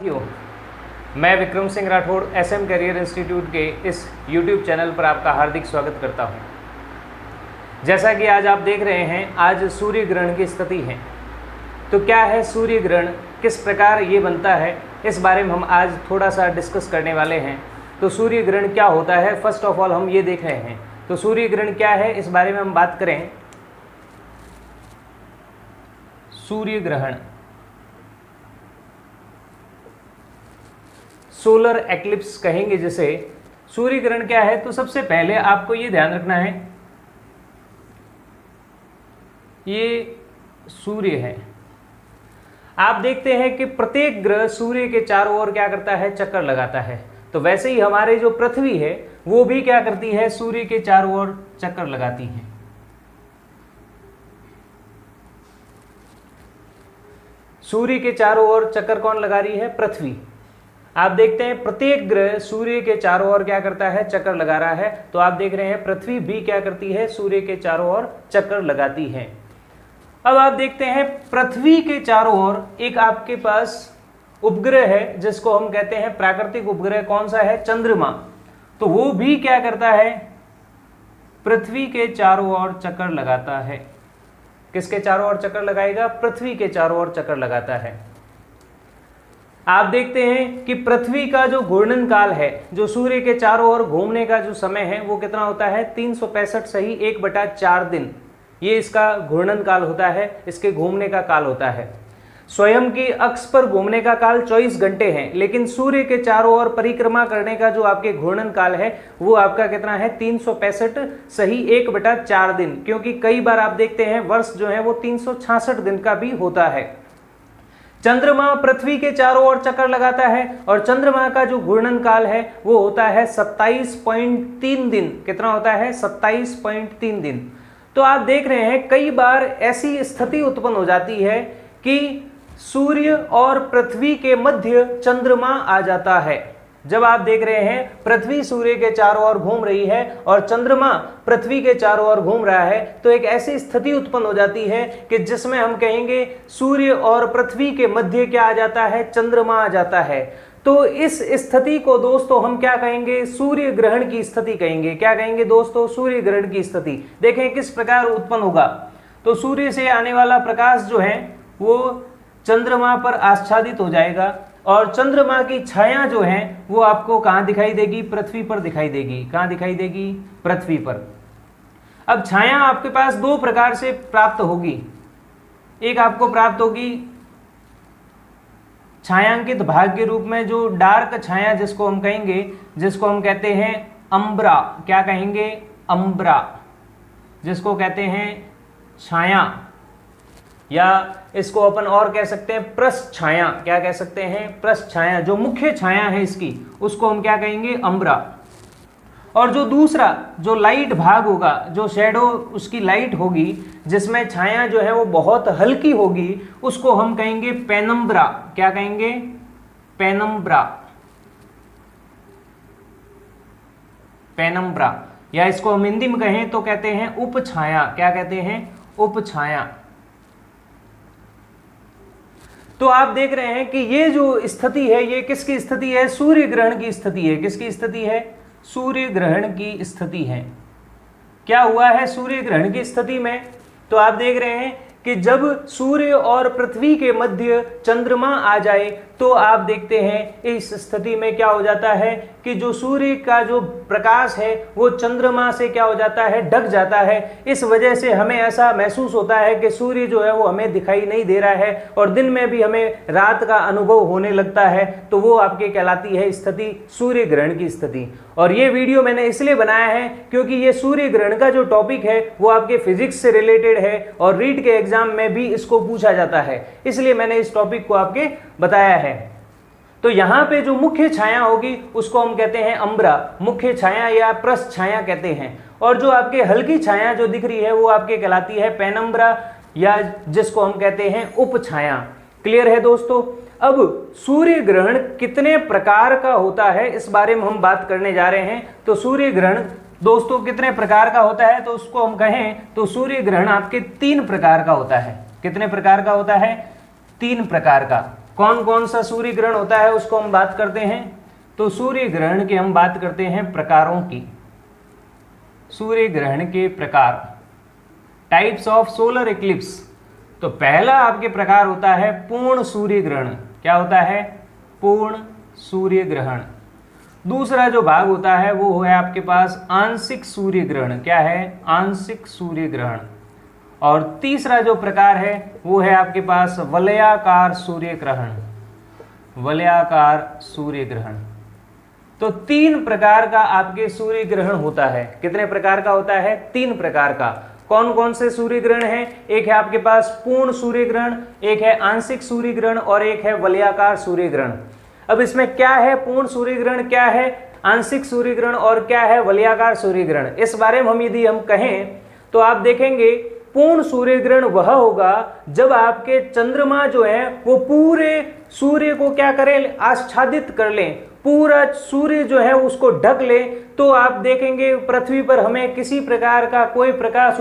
साथियों, मैं Vikram Singh Rathore SM career institute के इस यूट्यूब चैनल पर आपका हार्दिक स्वागत करता हूं। जैसा कि आज आप देख रहे हैं, आज सूर्य ग्रहण की स्थिति है। तो क्या है सूर्य ग्रहण, किस प्रकार ये बनता है, इस बारे में हम आज थोड़ा सा डिस्कस करने वाले हैं। तो सूर्य ग्रहण क्या होता है, फर्स्ट ऑफ ऑल हम ये देख रहे हैं। तो सूर्य ग्रहण क्या है, इस बारे में हम बात करें। सूर्य ग्रहण, सोलर एक्लिप्स कहेंगे जिसे। सूर्य ग्रहण क्या है, तो सबसे पहले आपको ये ध्यान रखना है, ये सूर्य है। आप देखते हैं कि प्रत्येक ग्रह सूर्य के चारों ओर क्या करता है, चक्कर लगाता है। तो वैसे ही हमारे जो पृथ्वी है वो भी क्या करती है, सूर्य के चारों ओर चक्कर लगाती है। सूर्य के चारों ओर चक्कर कौन लगा रही है, पृथ्वी। आप देखते हैं प्रत्येक ग्रह सूर्य के चारों ओर क्या करता है, चक्कर लगा रहा है। तो आप देख रहे हैं पृथ्वी भी क्या करती है, सूर्य के चारों ओर चक्कर लगाती है। अब आप देखते हैं पृथ्वी के चारों ओर एक आपके पास उपग्रह है जिसको हम कहते हैं प्राकृतिक उपग्रह। कौन सा है, चंद्रमा। तो वो भी क्या करता है, पृथ्वी के चारों ओर चक्कर लगाता है। किसके चारों ओर चक्कर लगाएगा, पृथ्वी के चारों ओर चक्कर लगाता है। आप देखते हैं कि पृथ्वी का जो घूर्णन काल है, जो सूर्य के चारों ओर घूमने का जो समय है, वो कितना होता है, 365 सही 1/4 दिन। ये इसका घूर्णन काल होता है, इसके घूमने का काल होता है। स्वयं की अक्ष पर घूमने का काल 24 घंटे है, लेकिन सूर्य के चारों ओर परिक्रमा करने का जो आपके घूर्णन काल है वो आपका कितना है, 365 सही 1/4 दिन। क्योंकि कई बार आप देखते हैं वर्ष जो है वो 366 दिन का भी होता है। चंद्रमा पृथ्वी के चारों ओर चक्कर लगाता है और चंद्रमा का जो घूर्णन काल है वो होता है 27.3 दिन। कितना होता है, 27.3 दिन। तो आप देख रहे हैं कई बार ऐसी स्थिति उत्पन्न हो जाती है कि सूर्य और पृथ्वी के मध्य चंद्रमा आ जाता है। जब आप देख रहे हैं पृथ्वी सूर्य के चारों ओर घूम रही है और चंद्रमा पृथ्वी के चारों ओर घूम रहा है, तो एक ऐसी स्थिति उत्पन्न हो जाती है कि जिसमें हम कहेंगे सूर्य और पृथ्वी के मध्य क्या आ जाता है, चंद्रमा आ जाता है। तो इस स्थिति को दोस्तों हम क्या कहेंगे, सूर्य ग्रहण की स्थिति कहेंगे। क्या कहेंगे दोस्तों, सूर्य ग्रहण की स्थिति। देखें किस प्रकार उत्पन्न होगा। तो सूर्य से आने वाला प्रकाश जो है वो चंद्रमा पर आच्छादित हो जाएगा और चंद्रमा की छाया जो है वो आपको कहां दिखाई देगी, पृथ्वी पर दिखाई देगी। कहां दिखाई देगी, पृथ्वी पर। अब छाया आपके पास दो प्रकार से प्राप्त होगी। एक आपको प्राप्त होगी छायांकित भाग के रूप में, जो डार्क छाया जिसको हम कहेंगे, जिसको हम कहते हैं अंब्रा। क्या कहेंगे, अंब्रा, जिसको कहते हैं छाया, या इसको अपन और कह सकते हैं पृष्ठ छाया। क्या कह सकते हैं, पृष्ठ छाया। जो मुख्य छाया है इसकी, उसको हम क्या कहेंगे, अंब्रा। और जो दूसरा जो लाइट भाग होगा, जो शैडो उसकी लाइट होगी, जिसमें छाया जो है वो बहुत हल्की होगी, उसको हम कहेंगे पेनम्ब्रा। क्या कहेंगे, पेनम्ब्रा, पेनम्ब्रा। या इसको हम हिंदी में कहें तो कहते हैं उपछाया। क्या कहते हैं, उपछाया। तो आप देख रहे हैं कि ये जो स्थिति है ये किसकी स्थिति है, सूर्य ग्रहण की स्थिति है। किसकी स्थिति है, सूर्य ग्रहण की स्थिति है। क्या हुआ है सूर्य ग्रहण की स्थिति में, तो आप देख रहे हैं कि जब सूर्य और पृथ्वी के मध्य चंद्रमा आ जाए तो आप देखते हैं इस स्थिति में क्या हो जाता है कि जो सूर्य का जो प्रकाश है वो चंद्रमा से क्या हो जाता है, ढक जाता है। इस वजह से हमें ऐसा महसूस होता है कि सूर्य जो है वो हमें दिखाई नहीं दे रहा है और दिन में भी हमें रात का अनुभव होने लगता है। तो वो आपके कहलाती है स्थिति सूर्य ग्रहण की स्थिति। और ये वीडियो मैंने इसलिए बनाया है क्योंकि ये सूर्य ग्रहण का जो टॉपिक है वो आपके फिजिक्स से रिलेटेड है और रीट के एग्जाम में भी इसको पूछा जाता है, इसलिए मैंने इस टॉपिक को आपके बताया है। तो यहां पे जो मुख्य छाया होगी उसको हम कहते हैं अंब्रा, मुख्य छाया या पृष्ठ छाया कहते हैं। और जो आपके हल्की छाया जो दिख रही है वो आपके कहलाती है पेनम्ब्रा, या जिसको हम कहते हैं उपछाया। क्लियर है दोस्तों। अब सूर्य ग्रहण कितने प्रकार का होता है इस बारे में हम बात करने जा रहे हैं। तो सूर्य ग्रहण दोस्तों कितने प्रकार का होता है, तो उसको हम कहें तो सूर्य ग्रहण आपके 3 प्रकार का होता है। कितने प्रकार का होता है, 3 प्रकार का। कौन कौन सा सूर्य ग्रहण होता है उसको हम बात करते हैं। तो सूर्य ग्रहण की हम बात करते हैं प्रकारों की। सूर्य ग्रहण के प्रकार, टाइप्स ऑफ सोलर इक्लिप्स। तो पहला आपके प्रकार होता है पूर्ण सूर्य ग्रहण। क्या होता है? पूर्ण सूर्य ग्रहण। दूसरा जो भाग होता है वो है आपके पास आंशिक सूर्य ग्रहण। क्या है? आंशिक सूर्य ग्रहण। और तीसरा जो प्रकार है वो है आपके पास वलयाकार सूर्य ग्रहण। वलयाकार सूर्य ग्रहण। तो 3 प्रकार का आपके सूर्य ग्रहण होता है। कितने प्रकार का होता है? 3 प्रकार का। कौन कौन से सूर्य ग्रहण हैं? एक है आपके पास पूर्ण सूर्य ग्रहण, एक है आंशिक सूर्य ग्रहण और एक है वलयाकार सूर्य ग्रहण। अब इसमें क्या है पूर्ण सूर्य ग्रहण, क्या है आंशिक सूर्य ग्रहण और क्या है वलयाकार सूर्य ग्रहण, इस बारे में यदि हम कहें तो आप देखेंगे पूर्ण सूर्य ग्रहण वह होगा जब आपके चंद्रमा जो है वो पूरे सूर्य को क्या करें? आच्छादित कर लें, पूरा सूर्य जो है उसको ढक ले। तो आप देखेंगे पृथ्वी पर हमें किसी प्रकार का कोई प्रकाश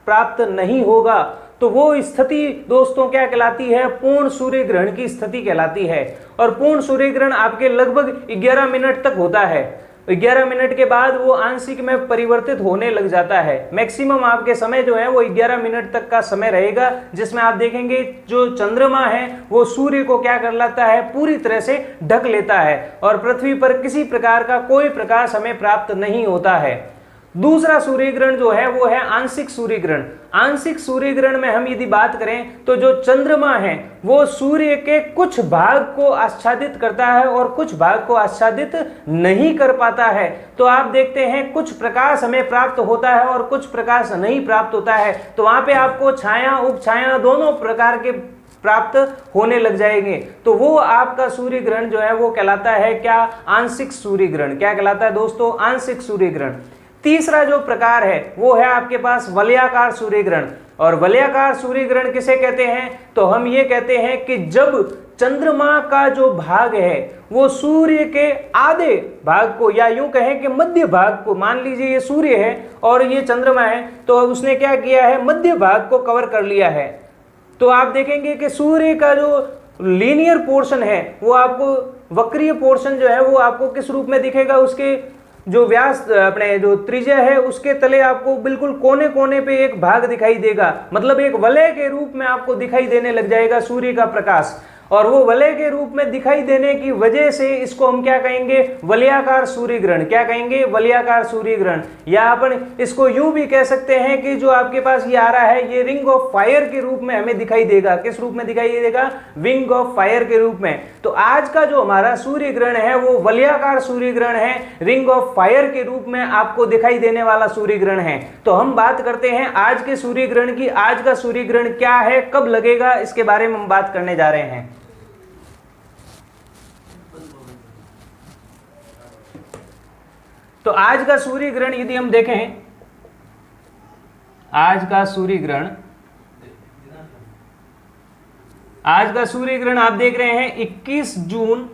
प्राप्त नहीं होगा। तो वो स्थिति दोस्तों क्या कहलाती है? पूर्ण सूर्य ग्रहण की स्थिति कहलाती है। और पूर्ण सूर्य ग्रहण आपके लगभग 11 मिनट तक होता है। 11 मिनट के बाद वो आंशिक में परिवर्तित होने लग जाता है। मैक्सिमम आपके समय जो है वो 11 मिनट तक का समय रहेगा, जिसमें आप देखेंगे जो चंद्रमा है वो सूर्य को क्या कर लेता है? पूरी तरह से ढक लेता है और पृथ्वी पर किसी प्रकार का कोई प्रकाश हमें प्राप्त नहीं होता है। दूसरा सूर्य ग्रहण जो है वो है आंशिक सूर्य ग्रहण। आंशिक सूर्य ग्रहण में हम यदि बात करें तो जो चंद्रमा है वो सूर्य के कुछ भाग को आच्छादित करता है और कुछ भाग को आच्छादित नहीं कर पाता है। तो आप देखते हैं कुछ प्रकाश हमें प्राप्त होता है और कुछ प्रकाश नहीं प्राप्त होता है। तो वहां पे आपको छाया उपछाया दोनों प्रकार के प्राप्त होने लग जाएंगे। तो वो आपका सूर्य ग्रहण जो है वो कहलाता है क्या? आंशिक सूर्य ग्रहण। क्या कहलाता है दोस्तों? आंशिक सूर्य ग्रहण। तीसरा जो प्रकार है वो है आपके पास वलयाकार सूर्य ग्रहण। और वलयाकार सूर्य ग्रहण किसे कहते हैं? तो हम ये कहते हैं कि जब चंद्रमा का जो भाग है वो सूर्य के आधे भाग को, या यूं कहें कि मध्य भाग को, मान लीजिए ये सूर्य है और ये चंद्रमा है, तो उसने क्या किया है? मध्य भाग को कवर कर लिया है। तो आप देखेंगे कि सूर्य का जो लीनियर पोर्शन है वो आपको, वक्रीय पोर्शन जो है वो आपको किस रूप में दिखेगा? उसके जो व्यास अपने जो त्रिज्या है उसके तले आपको बिल्कुल कोने कोने पे एक भाग दिखाई देगा, मतलब एक वलय के रूप में आपको दिखाई देने लग जाएगा सूर्य का प्रकाश। और वो वलय के रूप में दिखाई देने की वजह से इसको हम क्या कहेंगे? वलयाकार सूर्य ग्रहण। क्या कहेंगे? वलयाकार सूर्य ग्रहण। या अपन इसको यूं भी कह सकते हैं कि जो आपके पास ये आ रहा है ये रिंग ऑफ फायर के रूप में हमें दिखाई देगा। किस रूप में दिखाई देगा? विंग ऑफ फायर के रूप में। तो आज का जो हमारा सूर्य ग्रहण है वो वलयाकार सूर्य ग्रहण है, रिंग ऑफ फायर के रूप में आपको दिखाई देने वाला सूर्य ग्रहण है। तो हम बात करते हैं आज के सूर्य ग्रहण की। आज का सूर्य ग्रहण क्या है, कब लगेगा, इसके बारे में हम बात करने जा रहे हैं। तो आज का सूर्य ग्रहण यदि हम देखें, आज का सूर्य ग्रहण, आज का सूर्य ग्रहण आप देख रहे हैं 21 जून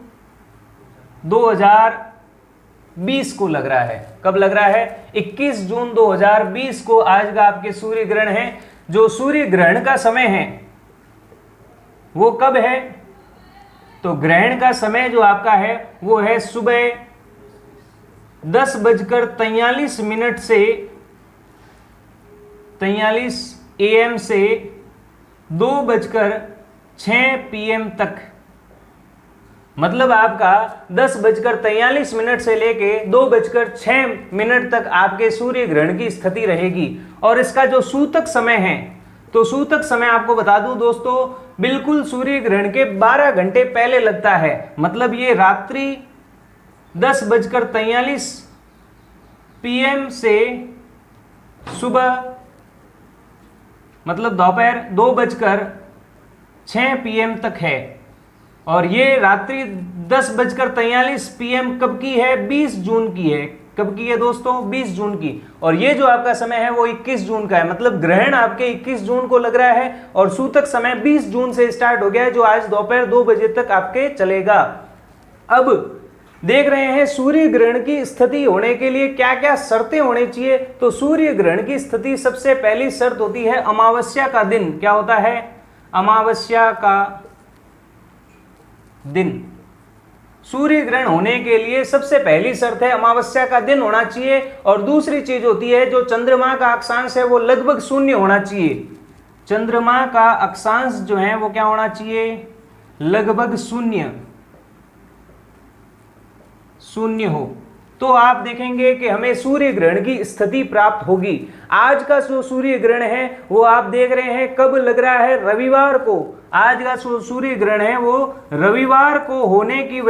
2020 को लग रहा है। कब लग रहा है? 21 जून 2020 को आज का आपके सूर्य ग्रहण है। जो सूर्य ग्रहण का समय है वो कब है? तो ग्रहण का समय जो आपका है वो है सुबह 10:43 से 43 AM से 2:06 PM तक। मतलब आपका 10:43 से लेके 2:06 तक आपके सूर्य ग्रहण की स्थिति रहेगी। और इसका जो सूतक समय है, तो सूतक समय आपको बता दूं दोस्तों, बिल्कुल सूर्य ग्रहण के 12 घंटे पहले लगता है। मतलब ये रात्रि 10:43 PM से सुबह मतलब दोपहर 2:06 PM तक है। और ये रात्रि 10:43 PM कब की है? 20 जून की है। कब की है दोस्तों? 20 जून की। और ये जो आपका समय है वो 21 जून का है। मतलब ग्रहण आपके 21 जून को लग रहा है और सूतक समय 20 जून से स्टार्ट हो गया है, जो आज दोपहर 2 बजे तक आपके चलेगा। अब देख रहे हैं सूर्य ग्रहण की स्थिति होने के लिए क्या क्या शर्तें होनी चाहिए। तो सूर्य ग्रहण की स्थिति सबसे पहली शर्त होती है अमावस्या का दिन। क्या होता है? अमावस्या का दिन। सूर्य ग्रहण होने के लिए सबसे पहली शर्त है अमावस्या का दिन होना चाहिए, और दूसरी चीज होती है जो चंद्रमा का अक्षांश है वो लगभग शून्य होना चाहिए। चंद्रमा का अक्षांश जो है वो क्या होना चाहिए, लगभग शून्य हो, तो आप देखेंगे कि हमें सूर्य ग्रहण की स्थिति प्राप्त होगी। आज का जो सूर्य ग्रहण है वो आप देख रहे हैं कब लग रहा है, रविवार को। आज का जो सूर्य ग्रहण है वो रविवार को होने की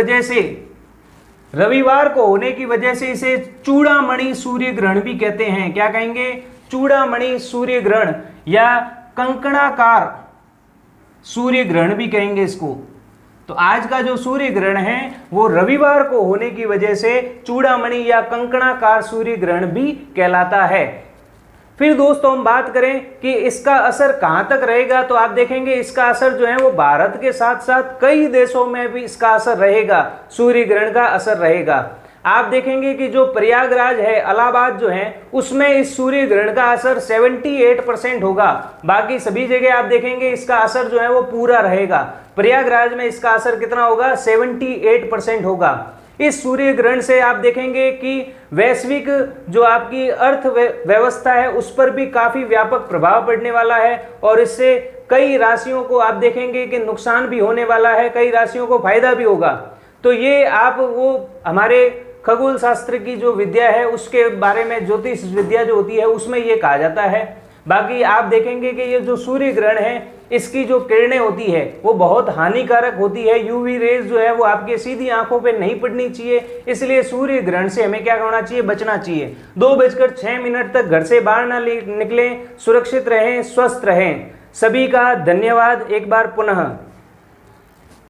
वजह से इसे चूड़ामणि सूर्य ग्रहण भी कहते हैं। क्या कहेंगे, चूड़ामणि सूर्य ग्रहण या कंकणाकार सूर्य ग्रहण भी कहेंगे इसको। तो आज का जो सूर्य ग्रहण है वो रविवार को होने की वजह से चूड़ामणि या कंकणाकार सूर्य ग्रहण भी कहलाता है। फिर दोस्तों हम बात करें कि इसका असर कहां तक रहेगा, तो आप देखेंगे इसका असर जो है वो भारत के साथ साथ कई देशों में भी इसका असर रहेगा, सूर्य ग्रहण का असर रहेगा। आप देखेंगे कि जो प्रयागराज है, इलाहाबाद जो है, उसमें इस सूर्य ग्रहण का असर 78% होगा। बाकी सभी जगह आप देखेंगे इसका असर जो है वो पूरा रहेगा। प्रयागराज में इसका असर कितना होगा, 78% होगा। इस सूर्य ग्रहण से आप देखेंगे कि वैश्विक जो आपकी अर्थ व्यवस्था है उस पर भी काफी व्यापक प्रभाव पड़ने वाला है, और इससे कई राशियों को आप देखेंगे कि नुकसान भी होने वाला है, कई राशियों को फायदा भी होगा। तो ये आप वो हमारे खगोल शास्त्र की जो विद्या है उसके बारे में, ज्योतिष विद्या जो होती है उसमें ये कहा जाता है। बाकी आप देखेंगे कि ये जो सूर्य ग्रहण है इसकी जो किरणें होती है वो बहुत हानिकारक होती है। यूवी रेज जो है वो आपके सीधी आंखों पे नहीं पड़नी चाहिए, इसलिए सूर्य ग्रहण से हमें क्या करना चाहिए, बचना चाहिए। 2:06 तक घर से बाहर ना निकलें, सुरक्षित रहें, स्वस्थ रहें। सभी का धन्यवाद एक बार पुनः।